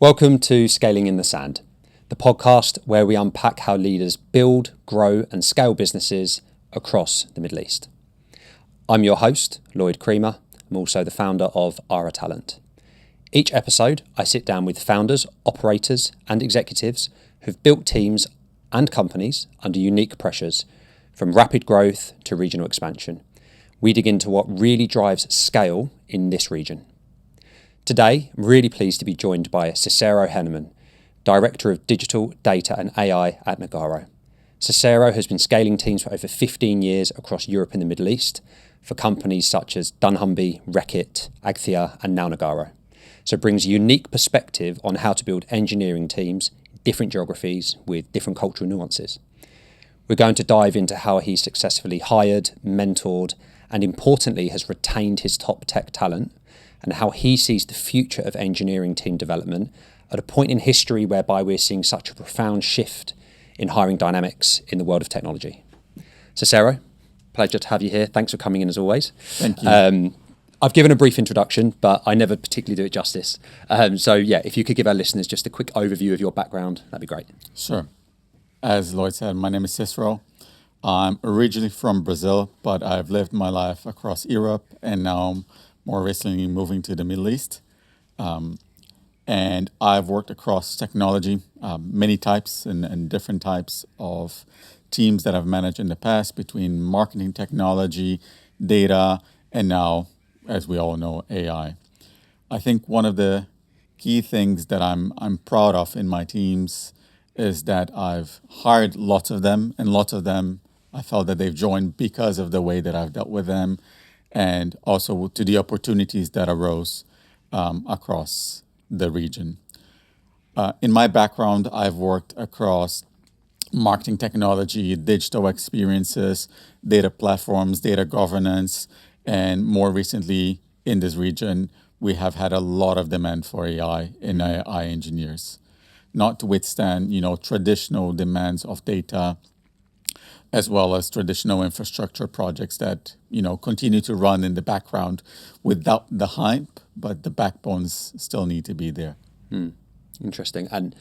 Welcome to Scaling in the Sand, the podcast where we unpack how leaders build, grow, and scale businesses across the Middle East. I'm your host, Lloyd Creamer. I'm also the founder of Ara Talent. Each episode, I sit down with founders, operators, and executives who've built teams and companies under unique pressures, from rapid growth to regional expansion. We dig into what really drives scale in this region. Today, I'm really pleased to be joined by Cicero Hennemann, Director of Digital, Data and AI at Nagarro. Cicero has been scaling teams for over 15 years across Europe and the Middle East for companies such as Dunhumby, Reckitt, Agthia and now Nagarro. So it brings a unique perspective on how to build engineering teams in different geographies with different cultural nuances. We're going to dive into how he successfully hired, mentored, and importantly has retained his top tech talent, and how he sees the future of engineering team development at a point in history whereby we're seeing such a profound shift in hiring dynamics in the world of technology. Cicero, pleasure to have you here. Thanks for coming in as always. Thank you. I've given a brief introduction, but I never particularly do it justice. If you could give our listeners just a quick overview of your background, that'd be great. Sure. As Lloyd said, my name is Cicero. I'm originally from Brazil, but I've lived my life across Europe and now more recently moving to the Middle East. And I've worked across technology, many types and different types of teams that I've managed in the past between marketing technology, data, and now, as we all know, AI. I think one of the key things that I'm proud of in my teams is that I've hired lots of them, and lots of them I felt that they've joined because of the way that I've dealt with them, and also to the opportunities that arose across the region. In my background, I've worked across marketing technology, digital experiences, data platforms, data governance, and more recently in this region, we have had a lot of demand for AI and AI engineers. Not to withstand, traditional demands of data, as well as traditional infrastructure projects that, continue to run in the background without the hype, but the backbones still need to be there. Interesting. And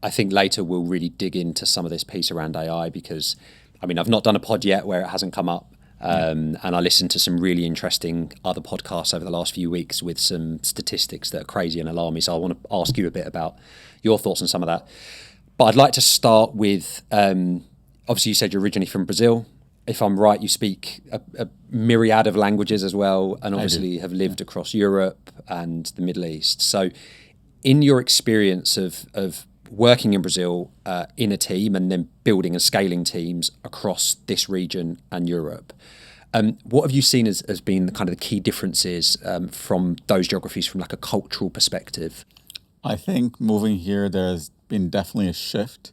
I think later we'll really dig into some of this piece around AI because, I've not done a pod yet where it hasn't come up. And I listened to some really interesting other podcasts over the last few weeks with some statistics that are crazy and alarm me. So I want to ask you a bit about your thoughts on some of that. But I'd like to start with, obviously you said you're originally from Brazil. If I'm right, you speak a myriad of languages as well, and obviously have lived across Europe and the Middle East. So in your experience of working in Brazil in a team and then building and scaling teams across this region and Europe, what have you seen as being the kind of the key differences from those geographies from like a cultural perspective? I think moving here, there's been definitely a shift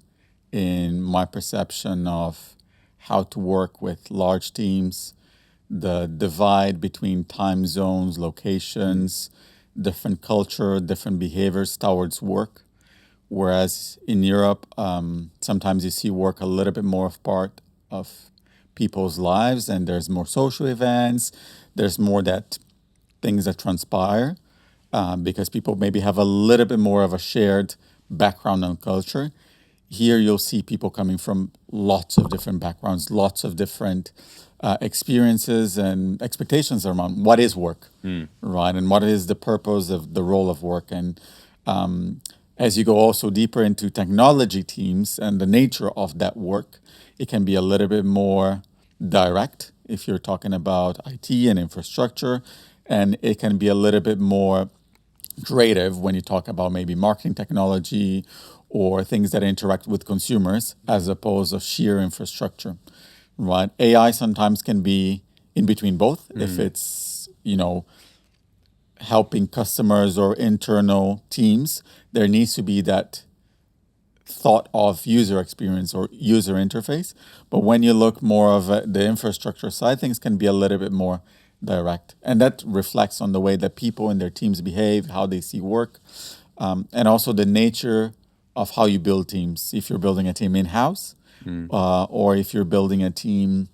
in my perception of how to work with large teams, the divide between time zones, locations, different culture, different behaviors towards work. Whereas in Europe, sometimes you see work a little bit more of part of people's lives, and there's more social events. There's more that things that transpire because people maybe have a little bit more of a shared background and culture. Here you'll see people coming from lots of different backgrounds, lots of different experiences and expectations around what is work, right? And what is the purpose of the role of work. And as you go also deeper into technology teams and the nature of that work, it can be a little bit more direct if you're talking about IT and infrastructure, and it can be a little bit more creative when you talk about maybe marketing technology or things that interact with consumers as opposed to sheer infrastructure, right? AI sometimes can be in between both. If it's, helping customers or internal teams, there needs to be that thought of user experience or user interface. But when you look more of the infrastructure side, things can be a little bit more direct. And that reflects on the way that people and their teams behave, how they see work, and also the nature of how you build teams. If you're building a team in-house, or if you're building a team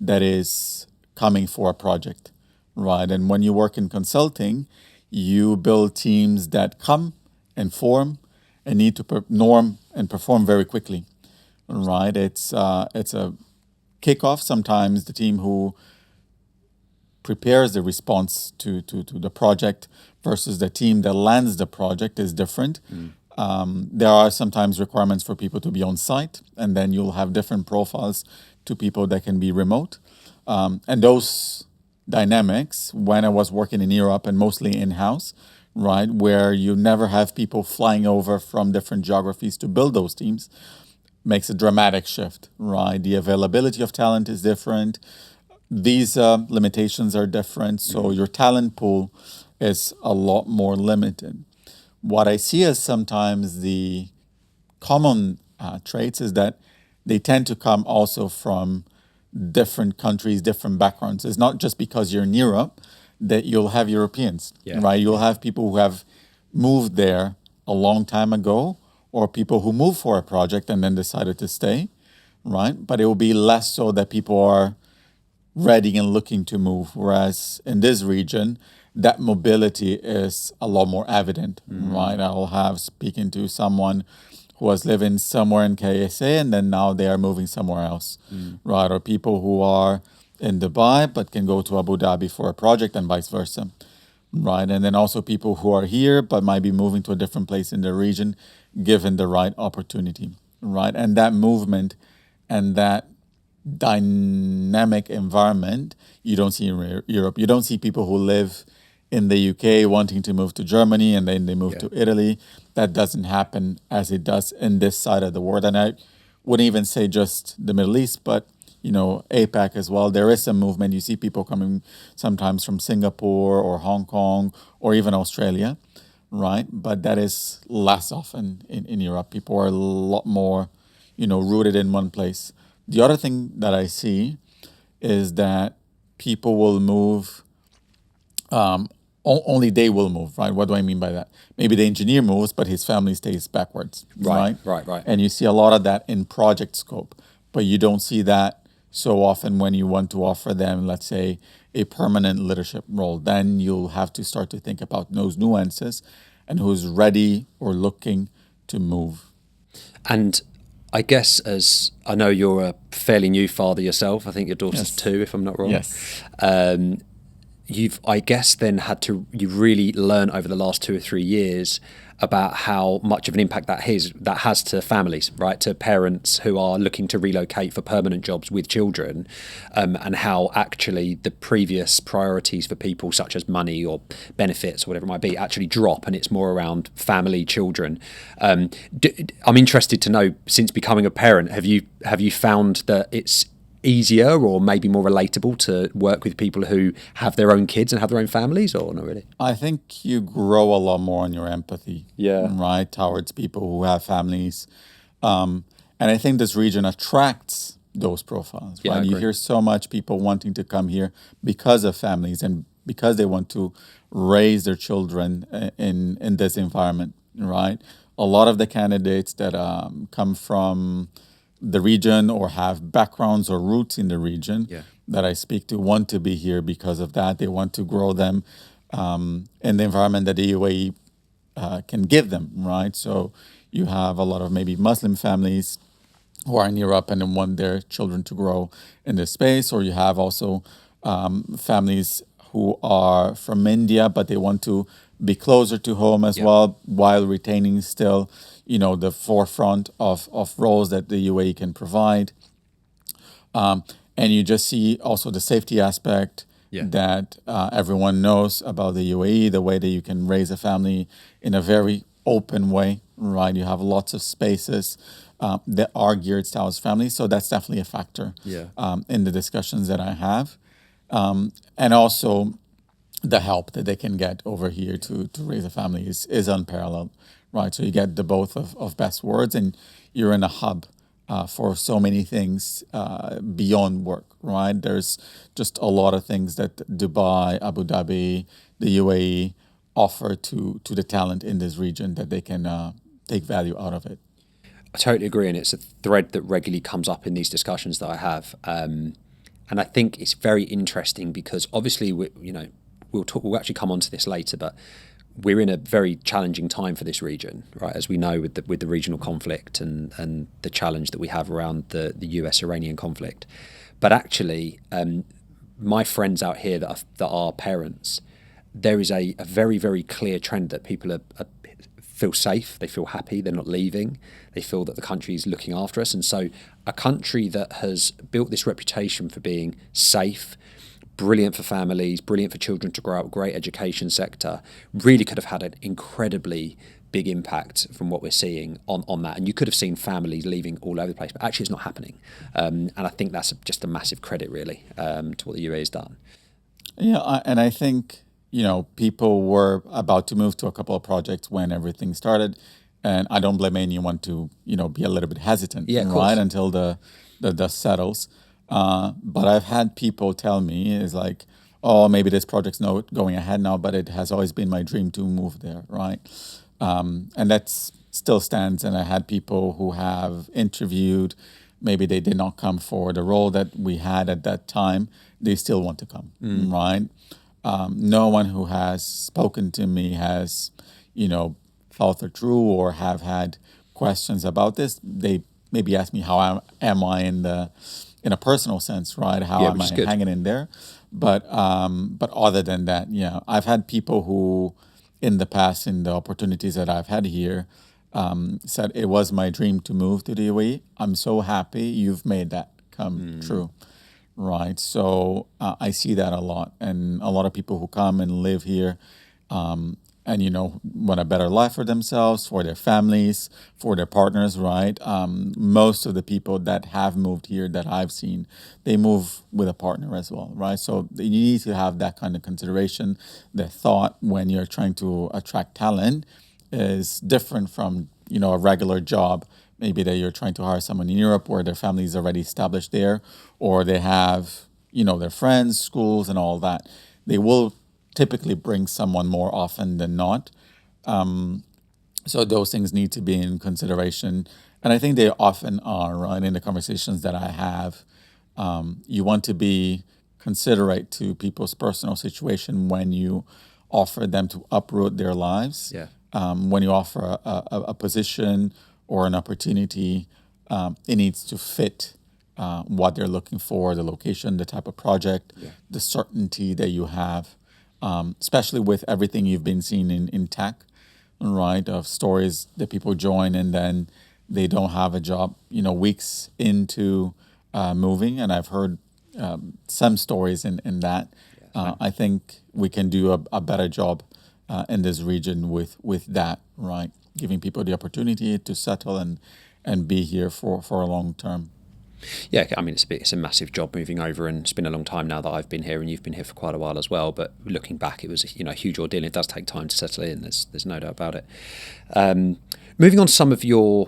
that is coming for a project, right? And when you work in consulting, you build teams that come inform and need to norm and perform very quickly, right? It's a kickoff. Sometimes the team who prepares the response to the project versus the team that lands the project is different. There are sometimes requirements for people to be on site, and then you'll have different profiles to people that can be remote. And those dynamics, when I was working in Europe and mostly in-house, right, where you never have people flying over from different geographies to build those teams, makes a dramatic shift, right? The availability of talent is different. These limitations are different, so your talent pool is a lot more limited. What I see as sometimes the common traits is that they tend to come also from different countries, different backgrounds. It's not just because you're in Europe that you'll have Europeans, right? You'll have people who have moved there a long time ago, or people who moved for a project and then decided to stay, right? But it will be less so that people are ready and looking to move. Whereas in this region, that mobility is a lot more evident, right? I'll have speaking to someone who was living somewhere in KSA and then now they are moving somewhere else, right? Or people who are in Dubai but can go to Abu Dhabi for a project and vice versa, right? And then also people who are here but might be moving to a different place in the region given the right opportunity, right? And that movement and that dynamic environment you don't see in Europe. You don't see people who live in the UK wanting to move to Germany and then they move to Italy. That doesn't happen as it does in this side of the world. And I wouldn't even say just the Middle East, but APAC as well. There is some movement. You see people coming sometimes from Singapore or Hong Kong or even Australia, right? But that is less often in Europe. People are a lot more, rooted in one place. The other thing that I see is that people will move, only they will move, right? What do I mean by that? Maybe the engineer moves, but his family stays backwards, right? Right. And you see a lot of that in project scope, but you don't see that so often when you want to offer them, let's say, a permanent leadership role. Then you'll have to start to think about those nuances and who's ready or looking to move. And I guess, as I know you're a fairly new father yourself, I think your daughter's 2, if I'm not wrong. Yes. You've, I guess, then you've really learned over the last 2 or 3 years about how much of an impact that has to families, right? To parents who are looking to relocate for permanent jobs with children, and how actually the previous priorities for people, such as money or benefits or whatever it might be, actually drop, and it's more around family, children. I'm interested to know, since becoming a parent, have you found that it's easier or maybe more relatable to work with people who have their own kids and have their own families, or not really? I think you grow a lot more on your empathy, right, towards people who have families. And I think this region attracts those profiles, right? You hear so much people wanting to come here because of families and because they want to raise their children in this environment, right? A lot of the candidates that come from the region or have backgrounds or roots in the region that I speak to want to be here because of that. They want to grow them in the environment that the UAE can give them, right? So you have a lot of maybe Muslim families who are in Europe and want their children to grow in this space, or you have also families who are from India, but they want to be closer to home as well, while retaining still, the forefront of roles that the UAE can provide. And you just see also the safety aspect that everyone knows about the UAE, the way that you can raise a family in a very open way, right? You have lots of spaces that are geared towards families. So that's definitely a factor in the discussions that I have. And also the help that they can get over here to raise a family is unparalleled, right? So you get the both of best words, and you're in a hub for so many things beyond work, right? There's just a lot of things that Dubai, Abu Dhabi, the UAE offer to the talent in this region that they can take value out of it. I totally agree, and it's a thread that regularly comes up in these discussions that I have. And I think it's very interesting because obviously, we'll actually come on to this later, but we're in a very challenging time for this region, right? As we know, with the regional conflict and the challenge that we have around the US-Iranian conflict. But actually, my friends out here that are parents, there is a very, very clear trend that people feel safe, they feel happy, they're not leaving, they feel that the country is looking after us. And so a country that has built this reputation for being safe, brilliant for families, brilliant for children to grow up, great education sector, really could have had an incredibly big impact from what we're seeing on that. And you could have seen families leaving all over the place, but actually it's not happening. And I think that's just a massive credit, really, to what the UAE has done. Yeah, and I think, people were about to move to a couple of projects when everything started. And I don't blame anyone to, be a little bit hesitant, Yeah, of right, course. until the dust settles. But I've had people tell me, is like, oh, maybe this project's not going ahead now, but it has always been my dream to move there, right? And that still stands. And I had people who have interviewed, maybe they did not come for the role that we had at that time. They still want to come, right? No one who has spoken to me has, thought it through or have had questions about this. They maybe ask me how am I in a personal sense, right? How Yeah, am which I is good. hanging in there? But other than that, yeah, I've had people who, in the past, in the opportunities that I've had here, said it was my dream to move to the UAE. I'm so happy you've made that come true, right? So I see that a lot, and a lot of people who come and live here, and want a better life for themselves, for their families, for their partners, right? Most of the people that have moved here that I've seen, they move with a partner as well, right? So you need to have that kind of consideration. The thought when you're trying to attract talent is different from a regular job. Maybe that you're trying to hire someone in Europe where their family is already established there, or they have their friends, schools, and all that. They will typically bring someone more often than not. So those things need to be in consideration. And I think they often are, right? In the conversations that I have, you want to be considerate to people's personal situation when you offer them to uproot their lives. Yeah. When you offer a position or an opportunity, it needs to fit what they're looking for, the location, the type of project, the certainty that you have, especially with everything you've been seeing in tech, right? Of stories that people join and then they don't have a job, weeks into moving. And I've heard some stories in that. I think we can do a better job in this region with that, right? Giving people the opportunity to settle and be here for a long term. Yeah, I mean, it's a massive job moving over, and it's been a long time now that I've been here, and you've been here for quite a while as well. But looking back, it was a huge ordeal. It does take time to settle in. There's no doubt about it. Moving on to some of your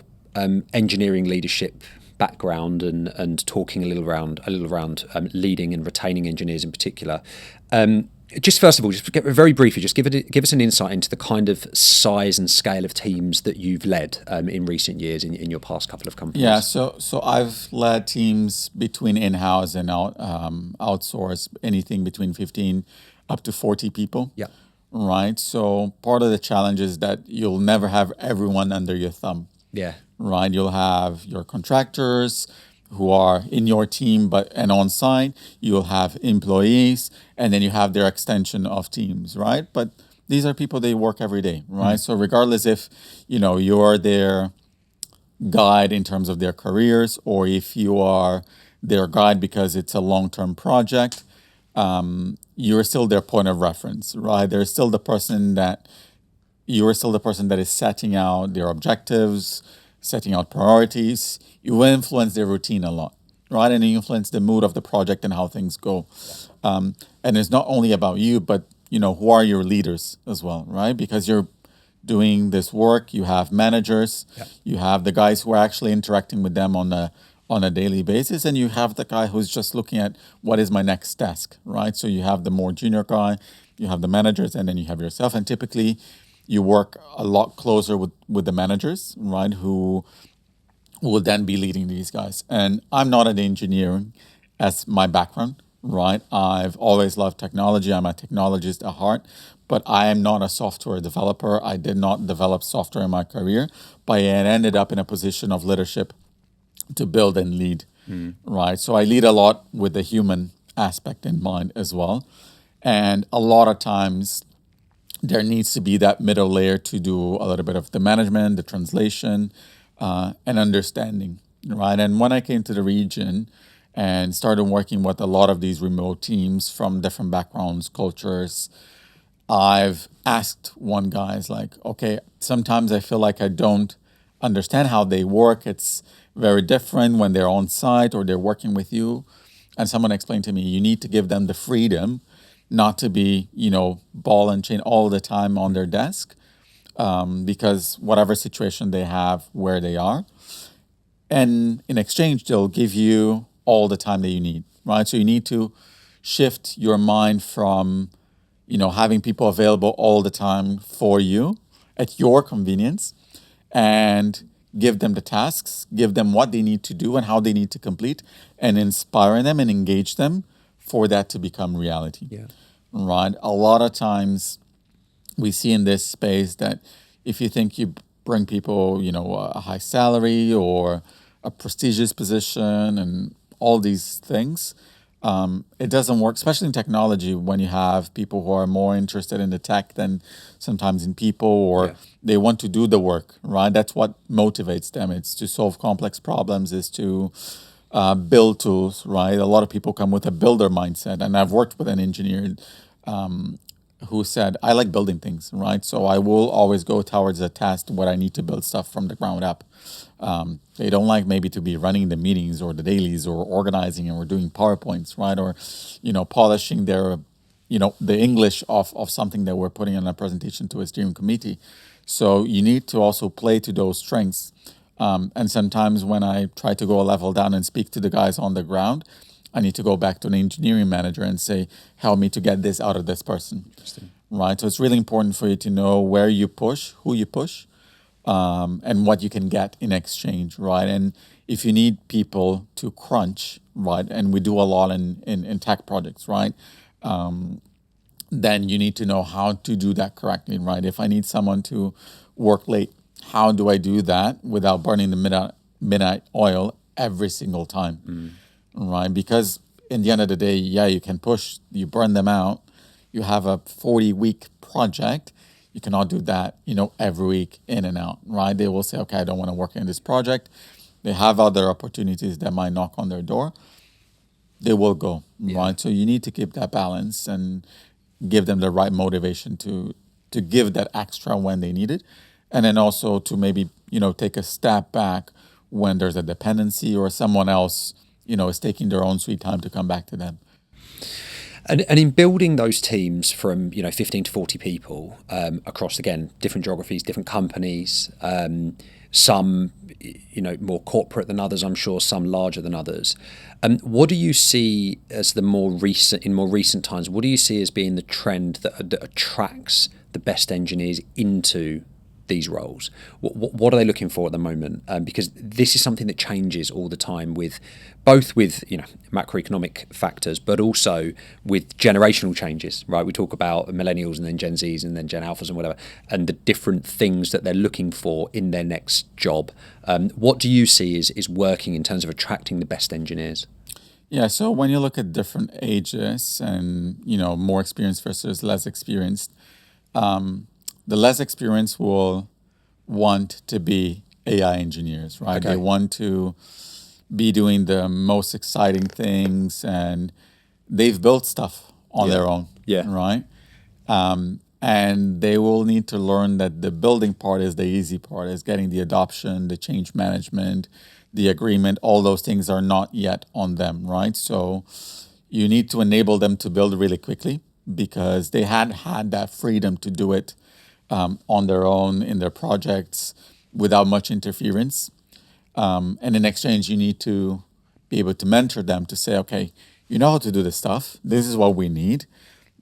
engineering leadership background and talking a little around leading and retaining engineers in particular. Just first of all, just very briefly, just give us an insight into the kind of size and scale of teams that you've led in recent years in your past couple of companies. Yeah, so I've led teams between in-house and outsource, anything between 15 up to 40 people. Yeah. Right. So part of the challenge is that you'll never have everyone under your thumb. Yeah. Right. You'll have your contractors who are in your team, and on site, you'll have employees, and then you have their extension of teams, right? But these are people, they work every day, right? So regardless if, you're their guide in terms of their careers, or if you are their guide because it's a long-term project, you're still their point of reference, right? You're still the person that is setting out their objectives, setting out priorities. You will influence their routine a lot, right? And you influence the mood of the project and how things go. And it's not only about you, but who are your leaders as well, right? Because you're doing this work, you have managers, you have the guys who are actually interacting with them on a daily basis, and you have the guy who's just looking at what is my next task, right? So you have the more junior guy, you have the managers, and then you have yourself. And typically, you work a lot closer with the managers, right? Who will then be leading these guys. And I'm not an engineer as my background, right? I've always loved technology. I'm a technologist at heart, but I am not a software developer. I did not develop software in my career, but I ended up in a position of leadership to build and lead, right? So I lead a lot with the human aspect in mind as well. And a lot of times there needs to be that middle layer to do a little bit of the management, the translation, and understanding, right? And when I came to the region and started working with a lot of these remote teams from different backgrounds, cultures, I've asked one guy, is like, okay, sometimes I feel like I don't understand how they work. It's very different when they're on site or they're working with you. And someone explained to me, you need to give them the freedom not to be, ball and chain all the time on their desk, because whatever situation they have where they are. And in exchange, they'll give you all the time that you need, right? So you need to shift your mind from having people available all the time for you at your convenience, and give them the tasks, give them what they need to do and how they need to complete, and inspire them and engage them for that to become reality. Yeah. Right? A lot of times we see in this space that if you think you bring people, a high salary or a prestigious position and all these things, it doesn't work, especially in technology, when you have people who are more interested in the tech than sometimes in people, or they want to do the work, right? That's what motivates them. It's to solve complex problems, is to build tools, right? A lot of people come with a builder mindset. And I've worked with an engineer who said, I like building things, right? So I will always go towards a task where I need to build stuff from the ground up. They don't like maybe to be running the meetings or the dailies or organizing or doing PowerPoints, right? Or, polishing their, the English of something that we're putting in a presentation to a steering committee. So you need to also play to those strengths. And sometimes when I try to go a level down and speak to the guys on the ground, I need to go back to an engineering manager and say, help me to get this out of this person. Right? So it's really important for you to know where you push, who you push, and what you can get in exchange, right? And if you need people to crunch, right, and we do a lot in tech projects, right, then you need to know how to do that correctly, right? If I need someone to work late, how do I do that without burning the midnight oil every single time, right? Because in the end of the day, you can push, you burn them out, you have a 40-week project. You cannot do that, every week in and out, right? They will say, okay, I don't want to work in this project. They have other opportunities that might knock on their door. They will go, right? So you need to keep that balance and give them the right motivation to give that extra when they need it. And then also to maybe, take a step back when there's a dependency or someone else, is taking their own sweet time to come back to them. And in building those teams from 15 to 40 people across, again, different geographies, different companies, some more corporate than others, I'm sure, some larger than others. What do you see as in more recent times? What do you see as being the trend that attracts the best engineers into these roles? What are they looking for at the moment? Because this is something that changes all the time, with macroeconomic factors, but also with generational changes, right? We talk about millennials and then Gen Zs and then Gen Alphas and whatever, and the different things that they're looking for in their next job. What do you see is working in terms of attracting the best engineers? Yeah, so when you look at different ages and, more experienced versus less experienced, the less experienced will want to be AI engineers, right? Okay. They want to be doing the most exciting things, and they've built stuff on their own, right? And they will need to learn that the building part is the easy part, is getting the adoption, the change management, the agreement. All those things are not yet on them, right? So you need to enable them to build really quickly, because they had that freedom to do it on their own in their projects without much interference. And in exchange, you need to be able to mentor them to say, okay, you know how to do this stuff. This is what we need.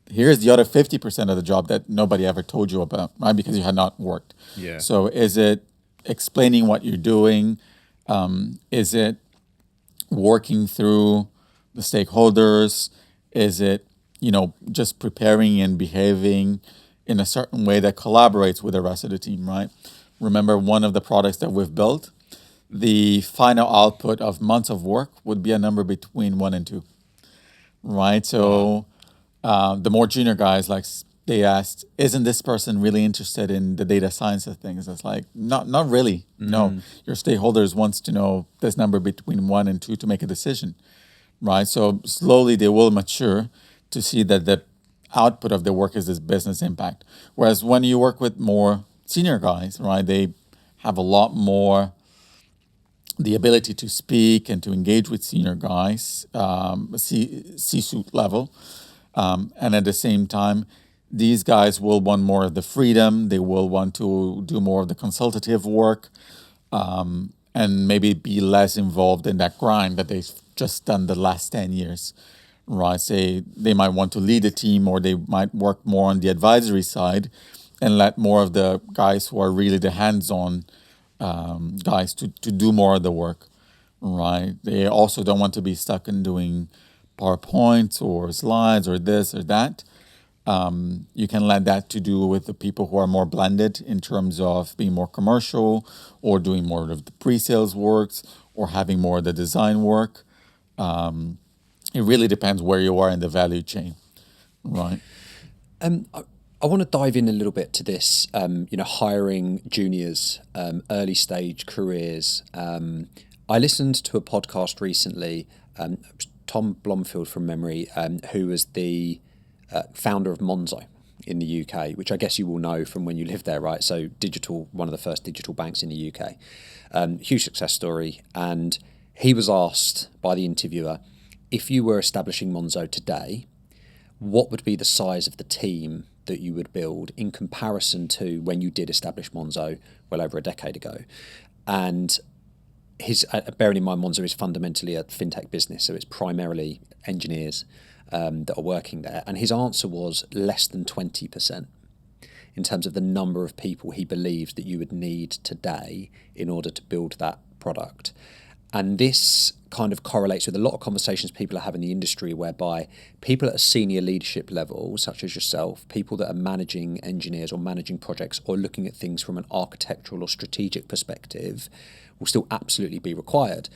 Here's the other 50% of the job that nobody ever told you about, right? Because you had not worked. Yeah. So is it explaining what you're doing? Is it working through the stakeholders? Is it, just preparing and behaving in a certain way that collaborates with the rest of the team, right? Remember, one of the products that we've built, the final output of months of work would be a number between 1 and 2, right? So the more junior guys, like they asked, isn't this person really interested in the data science of things? It's like, not really. No, your stakeholders wants to know this number between 1 and 2 to make a decision, right? So slowly they will mature to see that the output of their work is this business impact. Whereas when you work with more senior guys, right, they have a lot more the ability to speak and to engage with senior guys, C-suite level. And at the same time, these guys will want more of the freedom. They will want to do more of the consultative work, and maybe be less involved in that grind that they've just done the last 10 years, right? Say they might want to lead a team, or they might work more on the advisory side and let more of the guys who are really the hands-on guys to do more of the work, right? They also don't want to be stuck in doing PowerPoints or slides or this or that. You can let that to do with the people who are more blended in terms of being more commercial, or doing more of the pre-sales works, or having more of the design work. It really depends where you are in the value chain, right? I want to dive in a little bit to this, hiring juniors, early stage careers. I listened to a podcast recently, Tom Blomfield from memory, who was the founder of Monzo in the UK, which I guess you will know from when you lived there, right? So one of the first digital banks in the UK. Huge success story. And he was asked by the interviewer, if you were establishing Monzo today, what would be the size of the team that you would build in comparison to when you did establish Monzo well over a decade ago? And bearing in mind, Monzo is fundamentally a fintech business, so it's primarily engineers that are working there. And his answer was less than 20% in terms of the number of people he believes that you would need today in order to build that product. And this kind of correlates with a lot of conversations people are having in the industry, whereby people at a senior leadership level, such as yourself, people that are managing engineers or managing projects or looking at things from an architectural or strategic perspective, will still absolutely be required.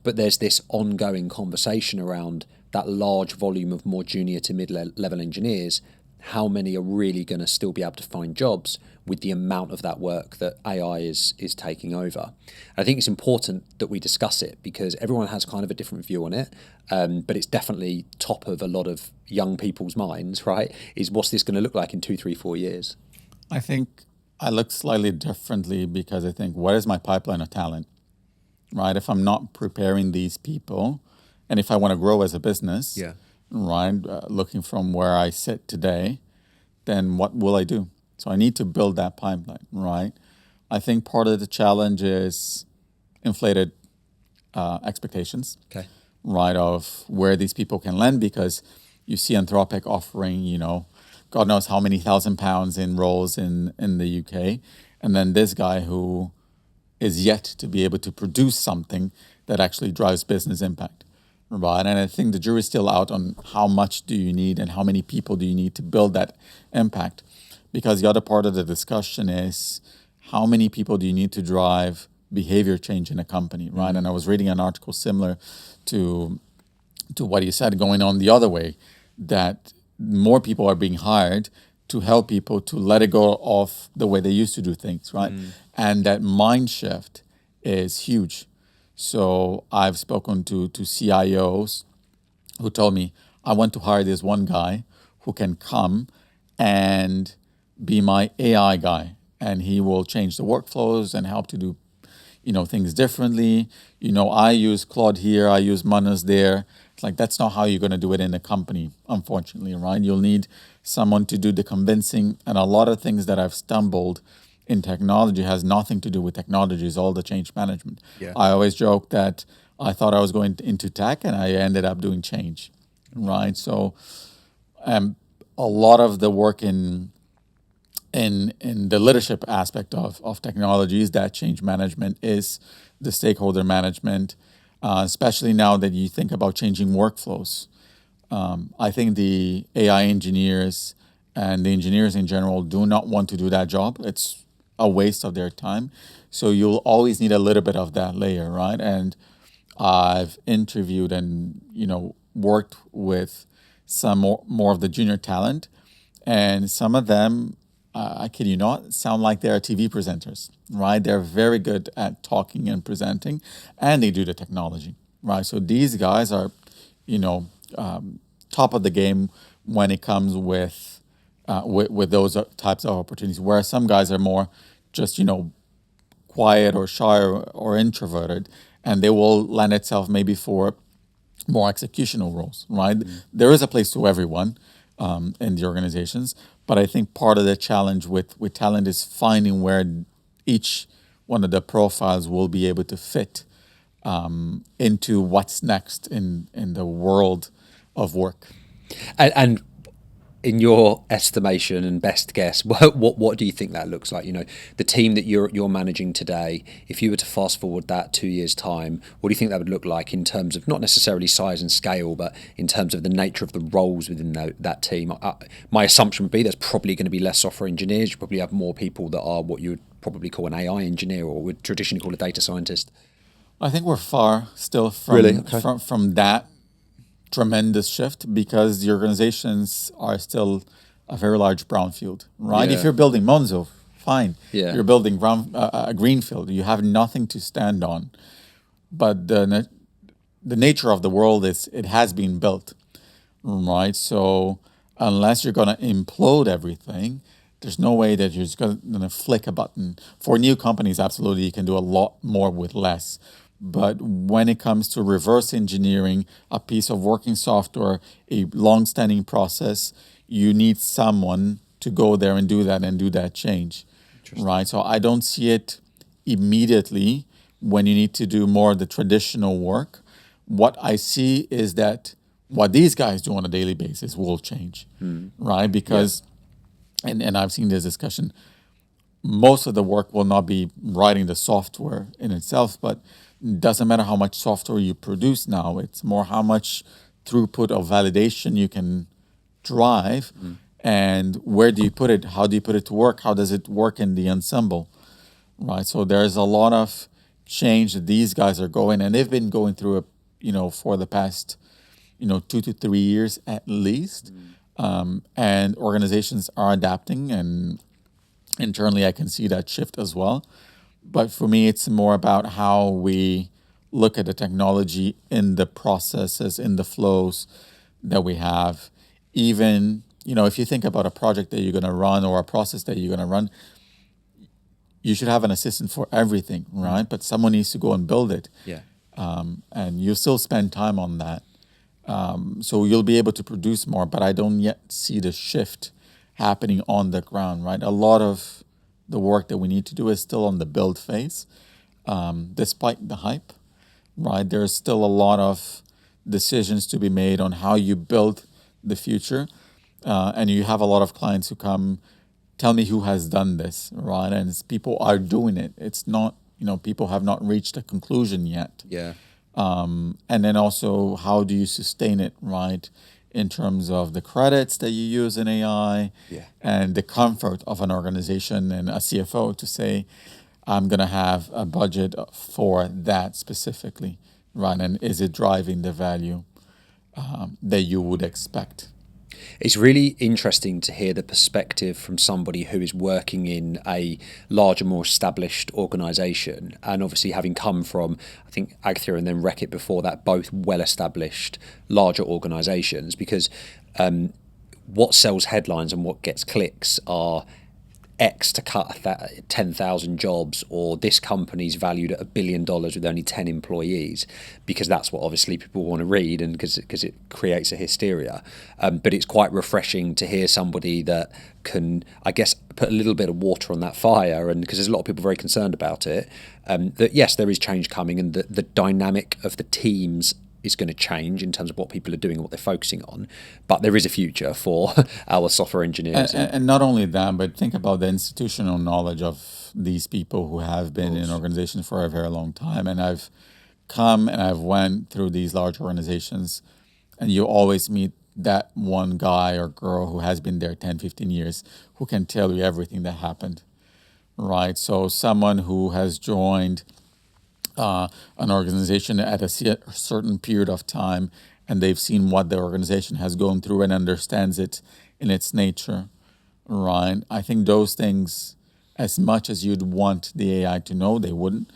But there's this ongoing conversation around that large volume of more junior to mid-level engineers. How many are really going to still be able to find jobs with the amount of that work that AI is taking over? I think it's important that we discuss it, because everyone has kind of a different view on it, but it's definitely top of a lot of young people's minds, right? Is what's this going to look like in 2, 3, 4 years? I think I look slightly differently, because I think, what is my pipeline of talent, right? If I'm not preparing these people, and if I want to grow as a business, right, looking from where I sit today, then what will I do? So I need to build that pipeline, right? I think part of the challenge is inflated expectations, right, of where these people can land, because you see Anthropic offering, God knows how many £1,000 in roles in the UK, and then this guy who is yet to be able to produce something that actually drives business impact. Right, and I think the jury's still out on how much do you need and how many people do you need to build that impact. Because the other part of the discussion is, how many people do you need to drive behavior change in a company, right? And I was reading an article similar to what you said, going on the other way, that more people are being hired to help people to let it go of the way they used to do things, right? And that mind shift is huge. So I've spoken to CIOs who told me, I want to hire this one guy who can come and be my AI guy, and he will change the workflows and help to do, things differently. I use Claude here, I use Manas there. It's like, that's not how you're going to do it in a company, unfortunately, right? You'll need someone to do the convincing, and a lot of things that I've stumbled in technology has nothing to do with technology, it's all the change management. I always joke that I thought I was going into tech and I ended up doing change, right? So a lot of the work in the leadership aspect of technology is that change management, is the stakeholder management, especially now that you think about changing workflows. I think the AI engineers and the engineers in general do not want to do that job. It's a waste of their time. So you'll always need a little bit of that layer, right? And I've interviewed and worked with some more of the junior talent, and some of them, I kid you not, sound like they're TV presenters, right? They're very good at talking and presenting, and they do the technology, right? So these guys are, top of the game when it comes with those types of opportunities. Whereas some guys are more just quiet or shy or introverted, and they will lend itself maybe for more executional roles, right? There is a place to everyone in the organizations, but I think part of the challenge with talent is finding where each one of the profiles will be able to fit into what's next in the world of work. And in your estimation and best guess, what do you think that looks like? The team that you're managing today, if you were to fast forward that 2 years' time, what do you think that would look like in terms of not necessarily size and scale, but in terms of the nature of the roles within that team? My assumption would be there's probably going to be less software engineers. You probably have more people that are what you would probably call an AI engineer, or would traditionally call a data scientist. I think we're far still Really? Okay. from that tremendous shift, because the organizations are still a very large brownfield, right? Yeah. If you're building Monzo, fine. Yeah. You're building a greenfield. You have nothing to stand on. But the nature of the world is it has been built, right? So unless you're going to implode everything, there's no way that you're just going to flick a button. For new companies, absolutely, you can do a lot more with less. But when it comes to reverse engineering a piece of working software, a long-standing process, you need someone to go there and do that change, right? So I don't see it immediately when you need to do more of the traditional work. What I see is that what these guys do on a daily basis will change, right? Because, and I've seen this discussion, most of the work will not be writing the software in itself, but it doesn't matter how much software you produce now. It's more how much throughput of validation you can drive, and where do you put it? How do you put it to work? How does it work in the ensemble, right? So there's a lot of change that these guys are going, and they've been going through it, for the past, 2 to 3 years at least. And organizations are adapting, and internally I can see that shift as well. But for me, it's more about how we look at the technology in the processes, in the flows that we have. Even, if you think about a project that you're going to run or a process that you're going to run, you should have an assistant for everything, right? But someone needs to go and build it. Yeah. And you still spend time on that. So you'll be able to produce more, but I don't yet see the shift happening on the ground, right? A lot of the work that we need to do is still on the build phase, despite the hype, right? There's still a lot of decisions to be made on how you build the future. And you have a lot of clients who come, tell me who has done this, right? And people are doing it. It's not, people have not reached a conclusion yet. Yeah. And then also, how do you sustain it, right? In terms of the credits that you use in AI, and the comfort of an organization and a CFO to say, I'm going to have a budget for that specifically, right? And is it driving the value that you would expect? It's really interesting to hear the perspective from somebody who is working in a larger, more established organisation, and obviously having come from, I think, Agthia and then Reckitt before that, both well-established, larger organisations, because what sells headlines and what gets clicks are X to cut 10,000 jobs, or this company's valued at $1 billion with only 10 employees, because that's what obviously people want to read, and because it creates a hysteria. But it's quite refreshing to hear somebody that can, I guess, put a little bit of water on that fire, and because there's a lot of people very concerned about it, that yes, there is change coming, and the dynamic of the teams is going to change in terms of what people are doing and what they're focusing on. But there is a future for our software engineers. And not only that, but think about the institutional knowledge of these people who have been in organizations for a very long time. And I've come and I've went through these large organizations, and you always meet that one guy or girl who has been there 10, 15 years, who can tell you everything that happened, right? So someone who has joined an organization at a certain period of time, and they've seen what the organization has gone through and understands it in its nature, right? I think those things, as much as you'd want the AI to know, they wouldn't.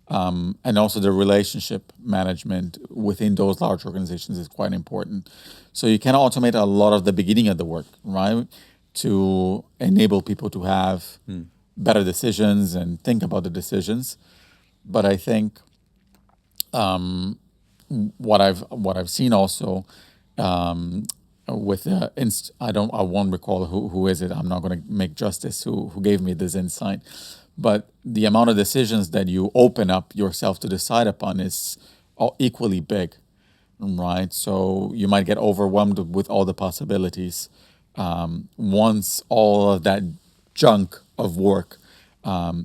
And also the relationship management within those large organizations is quite important. So you can automate a lot of the beginning of the work, right? To enable people to have better decisions and think about the decisions. But I think what I've seen also with I won't recall who is it. I'm not going to make justice who gave me this insight, but the amount of decisions that you open up yourself to decide upon is equally big, right? So you might get overwhelmed with all the possibilities once all of that junk of work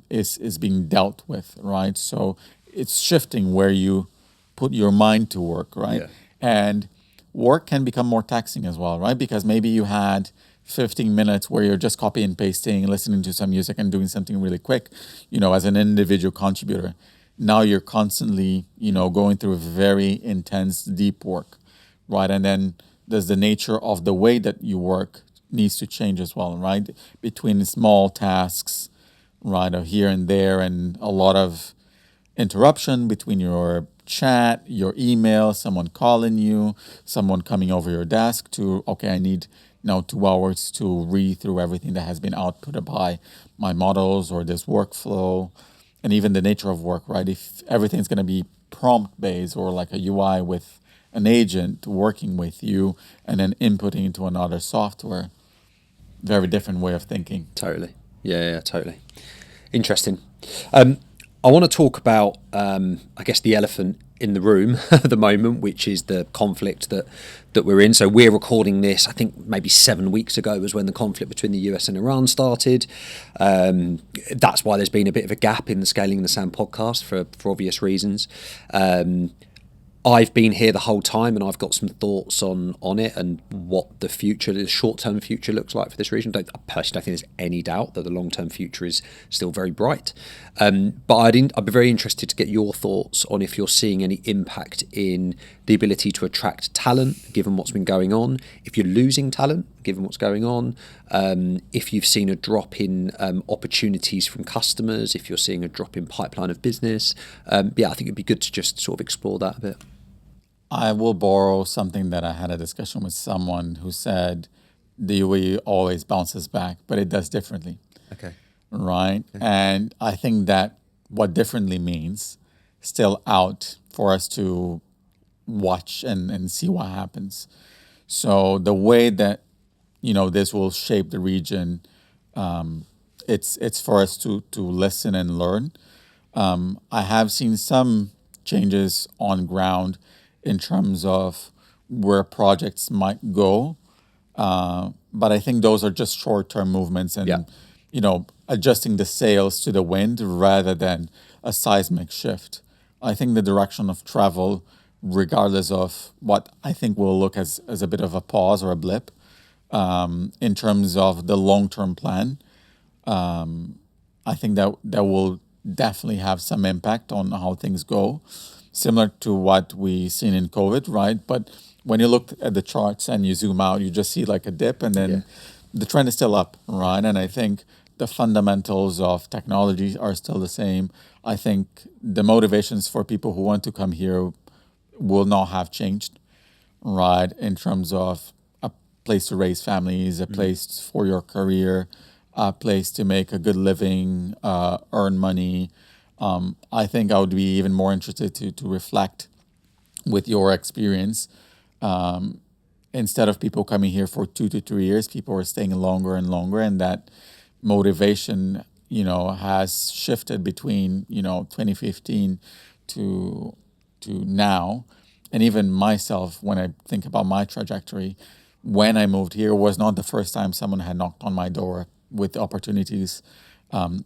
is being dealt with, right? So it's shifting where you put your mind to work, right? Yeah. And work can become more taxing as well, right? Because maybe you had 15 minutes where you're just copy and pasting, listening to some music and doing something really quick, as an individual contributor. Now you're constantly, going through very intense, deep work, right? And then there's the nature of the way that you work needs to change as well, right? Between small tasks, right, of here and there, and a lot of interruption between your chat, your email, someone calling you, someone coming over your desk to, okay, I need now 2 hours to read through everything that has been output by my models or this workflow, and even the nature of work, right? If everything's going to be prompt based or like a UI with an agent working with you and then inputting into another software, very different way of thinking. Totally. Yeah, totally. Interesting. I want to talk about, I guess, the elephant in the room at the moment, which is the conflict that we're in. So we're recording this, I think maybe 7 weeks ago was when the conflict between the US and Iran started. That's why there's been a bit of a gap in the Scaling in the Sand podcast for obvious reasons. I've been here the whole time, and I've got some thoughts on it and what the short-term future looks like for this region. I personally don't think there's any doubt that the long-term future is still very bright. But I'd be very interested to get your thoughts on if you're seeing any impact in the ability to attract talent, given what's been going on, if you're losing talent, given what's going on, if you've seen a drop in opportunities from customers, if you're seeing a drop in pipeline of business. I think it'd be good to just sort of explore that a bit. I will borrow something that I had a discussion with someone who said the UAE always bounces back, but it does differently. Okay. Right? Okay. And I think that what differently means still out for us to watch and see what happens. So the way that, this will shape the region, it's for us to listen and learn. I have seen some changes on ground in terms of where projects might go. But I think those are just short-term movements and, adjusting the sails to the wind rather than a seismic shift. I think the direction of travel, regardless of what I think will look as a bit of a pause or a blip, in terms of the long-term plan, I think that will definitely have some impact on how things go. Similar to what we seen in COVID, right? But when you look at the charts and you zoom out, you just see like a dip, and then the trend is still up, right? And I think the fundamentals of technology are still the same. I think the motivations for people who want to come here will not have changed, right? In terms of a place to raise families, a place for your career, a place to make a good living, earn money. I think I would be even more interested to reflect with your experience. Instead of people coming here for 2 to 3 years, people are staying longer and longer, and that motivation, has shifted between, 2015 to now. And even myself, when I think about my trajectory, when I moved here was not the first time someone had knocked on my door with opportunities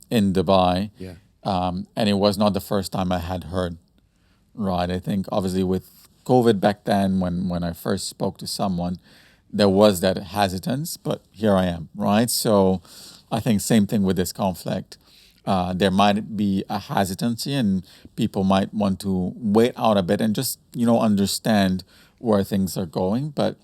in Dubai. Yeah. And it was not the first time I had heard, right? I think obviously with COVID back then, when I first spoke to someone, there was that hesitance, but here I am, right? So I think same thing with this conflict. There might be a hesitancy, and people might want to wait out a bit and just understand where things are going. But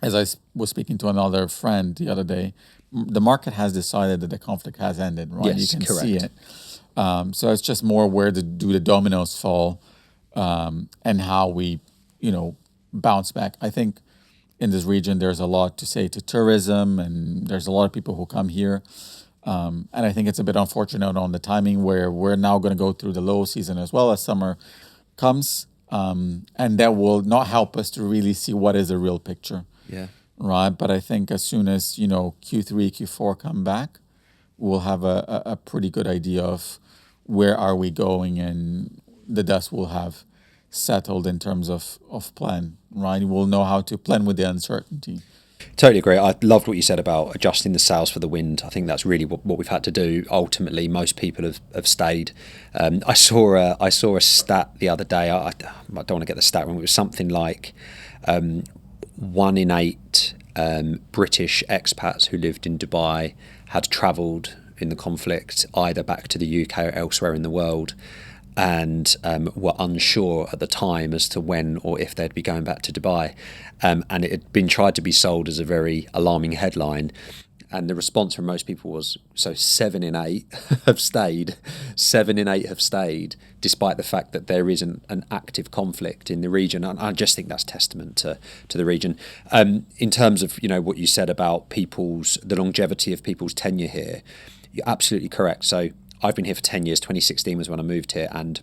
as I was speaking to another friend the other day, the market has decided that the conflict has ended, right? Yes, You can correct. see it. So it's just more where do the dominoes fall, and how we, bounce back. I think in this region there's a lot to say to tourism, and there's a lot of people who come here. And I think it's a bit unfortunate on the timing where we're now going to go through the low season as well as summer comes, and that will not help us to really see what is the real picture. Yeah. Right. But I think as soon as, Q3, Q4 come back, we'll have a pretty good idea of where are we going, and the dust will have settled in terms of plan, right? We'll know how to plan with the uncertainty. Totally agree. I loved what you said about adjusting the sails for the wind. I think that's really what we've had to do. Ultimately, most people have stayed. I saw a stat the other day. I don't want to get the stat wrong. It was something like 1 in 8 British expats who lived in Dubai had travelled in the conflict either back to the UK or elsewhere in the world, and were unsure at the time as to when or if they'd be going back to Dubai. And it had been tried to be sold as a very alarming headline. And the response from most people was, so 7 in 8 have stayed. 7 in 8 have stayed, despite the fact that there is an active conflict in the region. And I just think that's testament to the region. In terms of, what you said about the longevity of people's tenure here, you're absolutely correct. So I've been here for 10 years. 2016 was when I moved here, and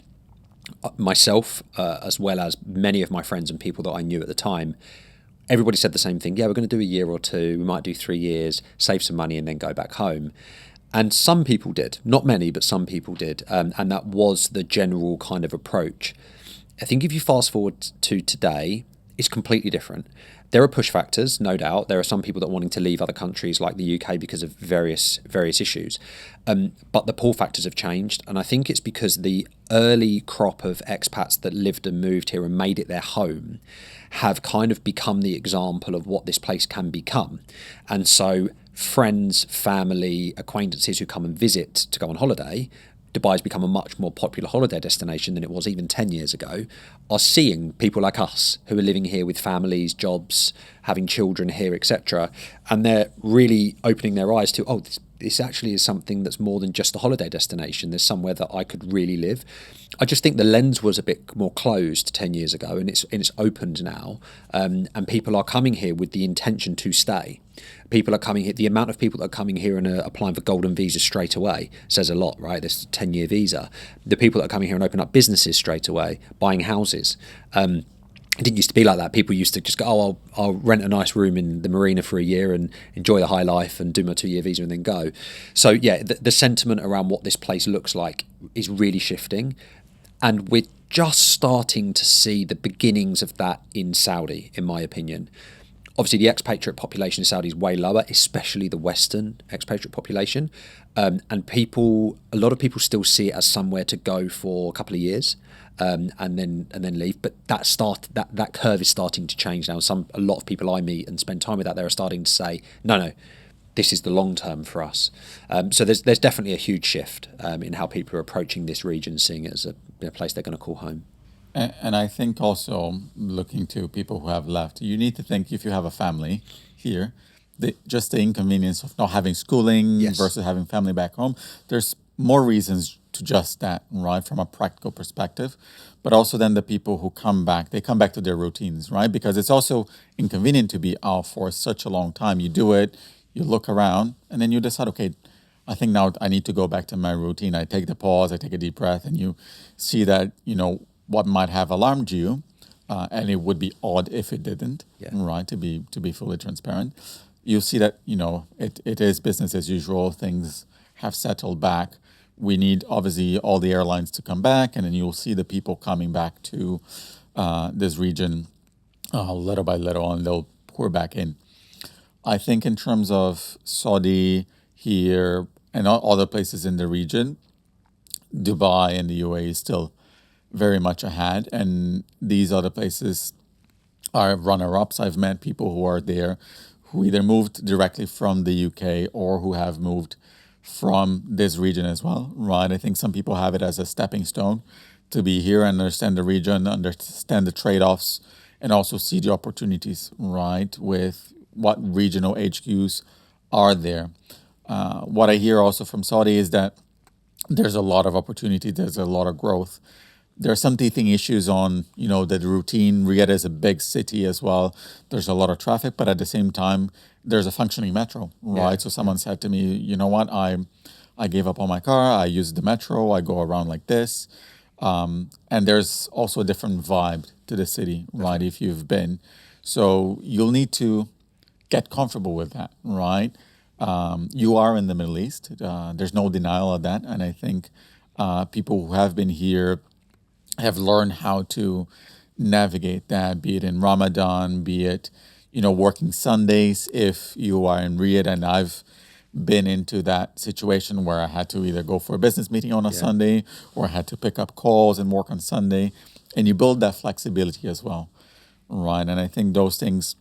myself, as well as many of my friends and people that I knew at the time, everybody said the same thing. Yeah, we're going to do a year or two. We might do 3 years, save some money, and then go back home. And some people did. Not many, but some people did. And that was the general kind of approach. I think if you fast forward to today, it's completely different. There are push factors, no doubt. There are some people that are wanting to leave other countries like the UK because of various issues. But the pull factors have changed. And I think it's because the early crop of expats that lived and moved here and made it their home have kind of become the example of what this place can become. And so friends, family, acquaintances who come and visit to go on holiday, Dubai's become a much more popular holiday destination than it was even 10 years ago, are seeing people like us who are living here with families, jobs, having children here, etc. And they're really opening their eyes to, this actually is something that's more than just a holiday destination. There's somewhere that I could really live. I just think the lens was a bit more closed 10 years ago, and it's opened now. And people are coming here with the intention to stay. People are coming here. The amount of people that are coming here and are applying for golden visas straight away says a lot, right? This 10-year visa. The people that are coming here and open up businesses straight away, buying houses. It didn't used to be like that. People used to just go, I'll rent a nice room in the marina for a year and enjoy the high life and do my 2-year visa and then go. So yeah, the sentiment around what this place looks like is really shifting. And we're just starting to see the beginnings of that in Saudi, in my opinion. Obviously, the expatriate population in Saudi is way lower, especially the Western expatriate population. And a lot of people still see it as somewhere to go for a couple of years. And then leave, but that curve is starting to change now. A lot of people I meet and spend time with there are starting to say, no, this is the long term for us. So there's definitely a huge shift in how people are approaching this region, seeing it as a place they're going to call home. And I think also looking to people who have left, you need to think if you have a family here, just the inconvenience of not having schooling versus having family back home. There's more reasons to just that, right, from a practical perspective. But also then the people who come back, they come back to their routines, right? Because it's also inconvenient to be out for such a long time. You do it, you look around, and then you decide, okay, I think now I need to go back to my routine. I take the pause, I take a deep breath, and you see that, what might have alarmed you, and it would be odd if it didn't, right, to be fully transparent. You'll see that, it is business as usual. Things have settled back. We need, obviously, all the airlines to come back, and then you'll see the people coming back to this region little by little, and they'll pour back in. I think in terms of Saudi here and other places in the region, Dubai and the UAE is still very much ahead, and these other places are runner-ups. I've met people who are there who either moved directly from the UK or who have moved from this region as well, right? I think some people have it as a stepping stone to be here and understand the region, understand the trade-offs, and also see the opportunities, right, with what regional HQs are there. What I hear also from Saudi is that there's a lot of opportunity, there's a lot of growth. There are some teething issues on, the routine. Riyadh is a big city as well. There's a lot of traffic, but at the same time, there's a functioning metro, right? Yeah. So someone said to me, you know what, I gave up on my car. I use the metro. I go around like this. And there's also a different vibe to the city, right? If you've been. So you'll need to get comfortable with that, right? You are in the Middle East. There's no denial of that. And I think people who have been here have learned how to navigate that, be it in Ramadan, be it, working Sundays if you are in Riyadh. And I've been into that situation where I had to either go for a business meeting on a Sunday or I had to pick up calls and work on Sunday. And you build that flexibility as well, right? And I think those things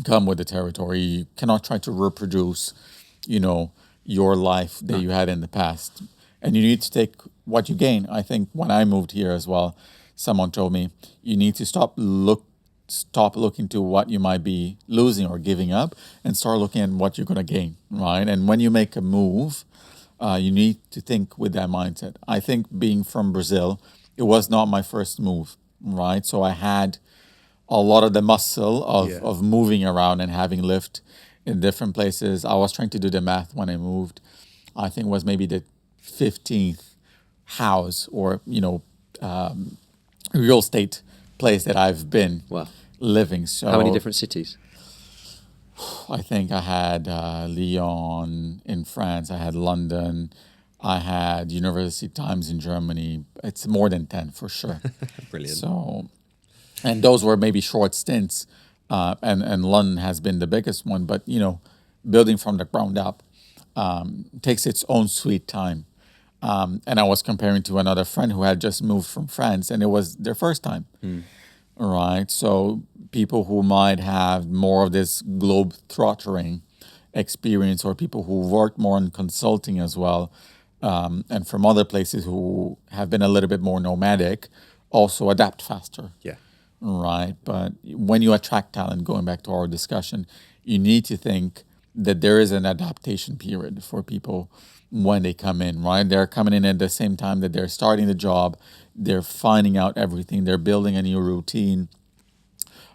come with the territory. You cannot try to reproduce, your life that you had in the past. And you need to take what you gain. I think when I moved here as well, someone told me you need to stop looking to what you might be losing or giving up and start looking at what you're going to gain, right? And when you make a move, you need to think with that mindset. I think being from Brazil, it was not my first move, right? So I had a lot of the muscle of moving around and having lived in different places. I was trying to do the math when I moved. I think it was maybe the 15th house or, real estate place that I've been living. So How many different cities? I think I had Lyon in France. I had London. I had University Times in Germany. It's more than 10 for sure. Brilliant. So, and those were maybe short stints. And London has been the biggest one. But, building from the ground up takes its own sweet time. And I was comparing to another friend who had just moved from France, and it was their first time. Right? So people who might have more of this globe-trottering experience, or people who work more in consulting as well, and from other places who have been a little bit more nomadic, also adapt faster. Yeah. Right? But when you attract talent, going back to our discussion, you need to think that there is an adaptation period for people when they come in, right? They're coming in at the same time that they're starting the job. They're finding out everything. They're building a new routine.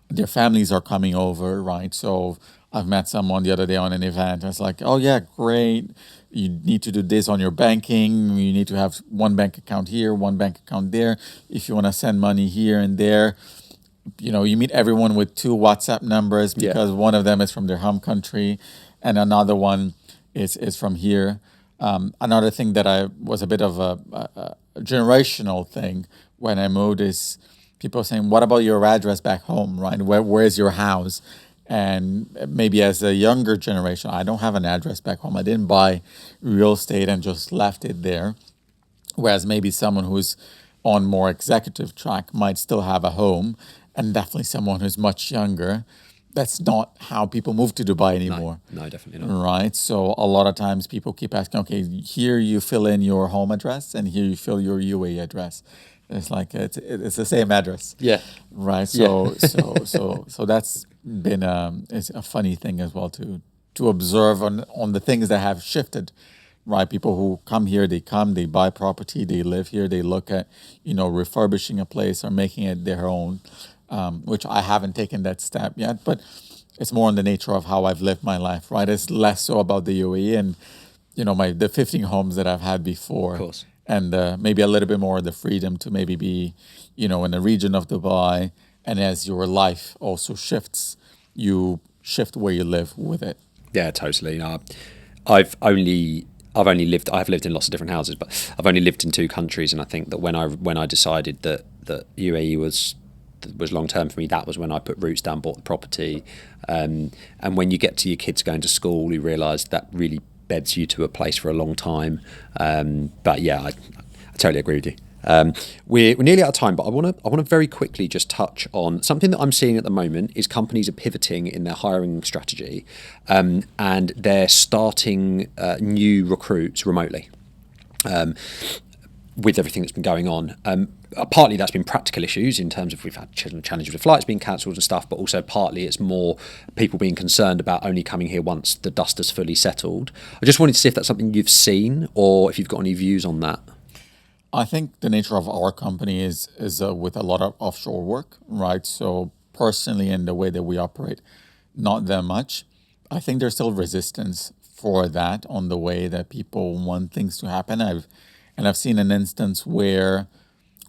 Their families are coming over, right? So I've met someone the other day on an event. It's like, oh yeah, great. You need to do this on your banking. You need to have one bank account here, one bank account there. If you want to send money here and there, you meet everyone with 2 WhatsApp numbers because one of them is from their home country and another one is from here. Another thing that I was a bit of a generational thing when I moved is people saying, what about your address back home, right? Where's your house? And maybe as a younger generation, I don't have an address back home. I didn't buy real estate and just left it there. Whereas maybe someone who's on more executive track might still have a home, and definitely someone who's much younger. That's not how people move to Dubai anymore. No, definitely not. Right? So a lot of times people keep asking, okay, here you fill in your home address and here you fill your UAE address. It's like it's the same address. Yeah. Right. So so that's been it's a funny thing as well to observe on the things that have shifted. Right. People who come here, they buy property, they live here, they look at, refurbishing a place or making it their own. Which I haven't taken that step yet, but it's more in the nature of how I've lived my life, right? It's less so about the UAE and, the 15 homes that I've had before. Of course. And maybe a little bit more of the freedom to maybe be, in the region of Dubai. And as your life also shifts, you shift where you live with it. Yeah, totally. I've lived in lots of different houses, but I've only lived in 2 countries, and I think that when I decided that UAE was long term for me, that was when I put roots down, bought the property, and when you get to your kids going to school, you realise that really beds you to a place for a long time. But yeah, I totally agree with you. We're nearly out of time, but I want to very quickly just touch on something that I'm seeing at the moment is companies are pivoting in their hiring strategy, and they're starting new recruits remotely. With everything that's been going on. Partly that's been practical issues in terms of we've had challenges with flights being cancelled and stuff, but also partly it's more people being concerned about only coming here once the dust has fully settled. I just wanted to see if that's something you've seen or if you've got any views on that. I think the nature of our company is with a lot of offshore work, right? So personally, in the way that we operate, not that much. I think there's still resistance for that on the way that people want things to happen. I've seen an instance where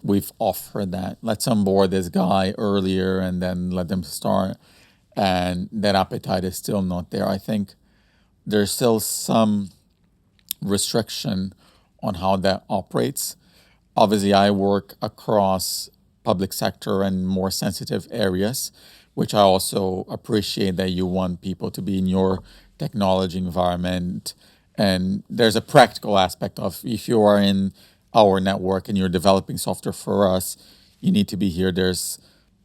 we've offered that. Let's onboard this guy earlier and then let them start. And that appetite is still not there. I think there's still some restriction on how that operates. Obviously, I work across public sector and more sensitive areas, which I also appreciate that you want people to be in your technology environment. And there's a practical aspect of if you are in our network and you're developing software for us, you need to be here. There's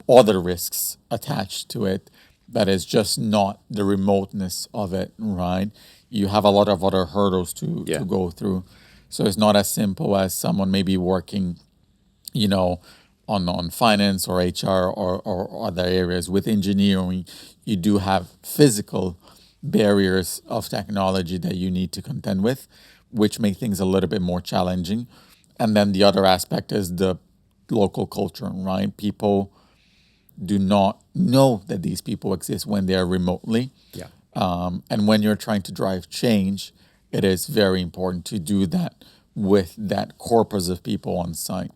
other risks attached to it that is just not the remoteness of it, right? You have a lot of other hurdles to go through. So it's not as simple as someone maybe working, on finance or HR or other areas. With engineering, you do have physical barriers of technology that you need to contend with, which make things a little bit more challenging. And then the other aspect is the local culture, right? People do not know that these people exist when they are remotely. Yeah. And when you're trying to drive change, it is very important to do that with that corpus of people on site,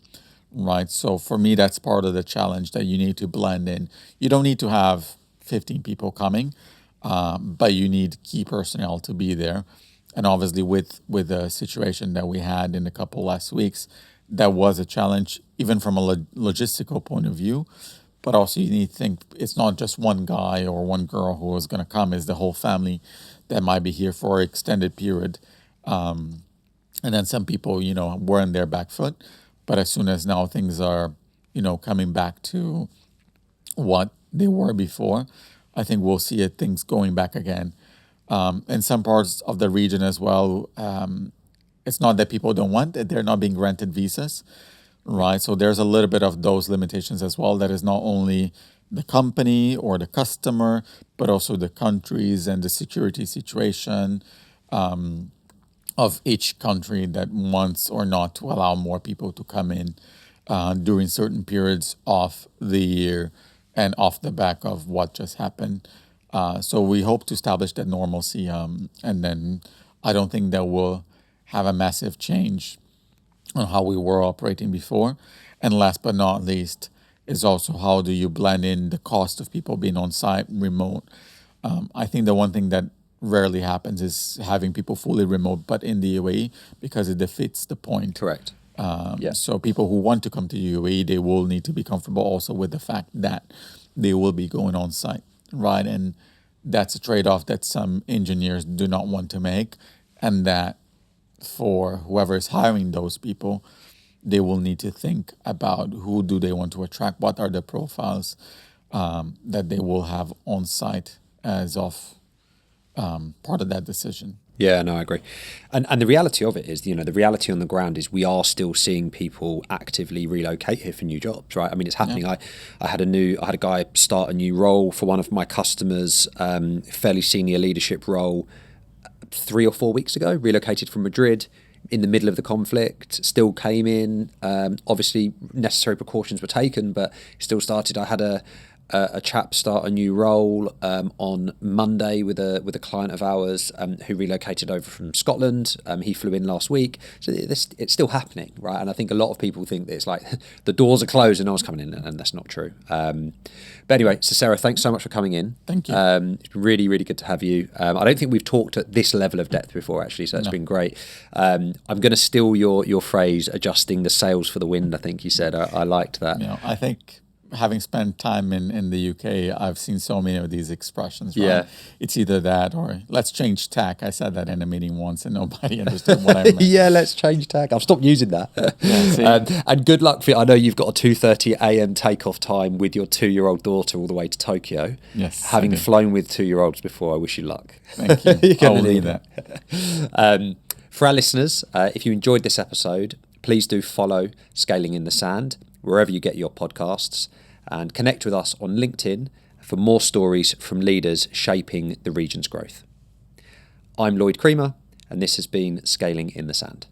right? So for me, that's part of the challenge that you need to blend in. You don't need to have 15 people coming, but you need key personnel to be there. And obviously with the situation that we had in a couple last weeks, that was a challenge, even from a logistical point of view. But also you need to think it's not just one guy or one girl who is going to come, it's the whole family that might be here for an extended period. And then some people, were on their back foot. But as soon as now things are, coming back to what they were before, I think we'll see things going back again. In some parts of the region as well, it's not that people don't want it, they're not being granted visas, right? So there's a little bit of those limitations as well. That is not only the company or the customer, but also the countries and the security situation of each country that wants or not to allow more people to come in during certain periods of the year and off the back of what just happened. So we hope to establish that normalcy, and then I don't think that will have a massive change on how we were operating before. And last but not least is also how do you blend in the cost of people being on site, remote. I think the one thing that rarely happens is having people fully remote, but in the UAE, because it defeats the point. Correct. So people who want to come to UAE, they will need to be comfortable also with the fact that they will be going on site, right? And that's a trade-off that some engineers do not want to make, and that for whoever is hiring those people, they will need to think about who do they want to attract, what are the profiles that they will have on site as of part of that decision. Yeah, no, I agree. And the reality of it is, the reality on the ground is we are still seeing people actively relocate here for new jobs, right? I mean, it's happening. Yeah. I had a guy start a new role for one of my customers, fairly senior leadership role, 3 or 4 weeks ago, relocated from Madrid in the middle of the conflict, still came in. Obviously, necessary precautions were taken, but still started. I had a chap start a new role on Monday with a client of ours who relocated over from Scotland. He flew in last week, so it's still happening, right? And I think a lot of people think that it's like the doors are closed and no one's coming in, and that's not true. But anyway, Cicero, thanks so much for coming in. Thank you. It's been really, really good to have you. I don't think we've talked at this level of depth before, actually, so it's been great. I'm going to steal your phrase, adjusting the sails for the wind, I think you said. I liked that. I think having spent time in the UK, I've seen so many of these expressions, right? Yeah. It's either that or let's change tack. I said that in a meeting once and nobody understood what I meant. Yeah, let's change tack. I've stopped using that. Yeah, see? And good luck for you. I know you've got a 2:30 a.m. takeoff time with your 2-year-old daughter all the way to Tokyo. Yes, I Having do. flown with 2-year-olds before, I wish you luck. Thank you. You're I gonna will do need that. For our listeners, if you enjoyed this episode, please do follow Scaling in the Sand wherever you get your podcasts, and connect with us on LinkedIn for more stories from leaders shaping the region's growth. I'm Lloyd Creamer, and this has been Scaling in the Sand.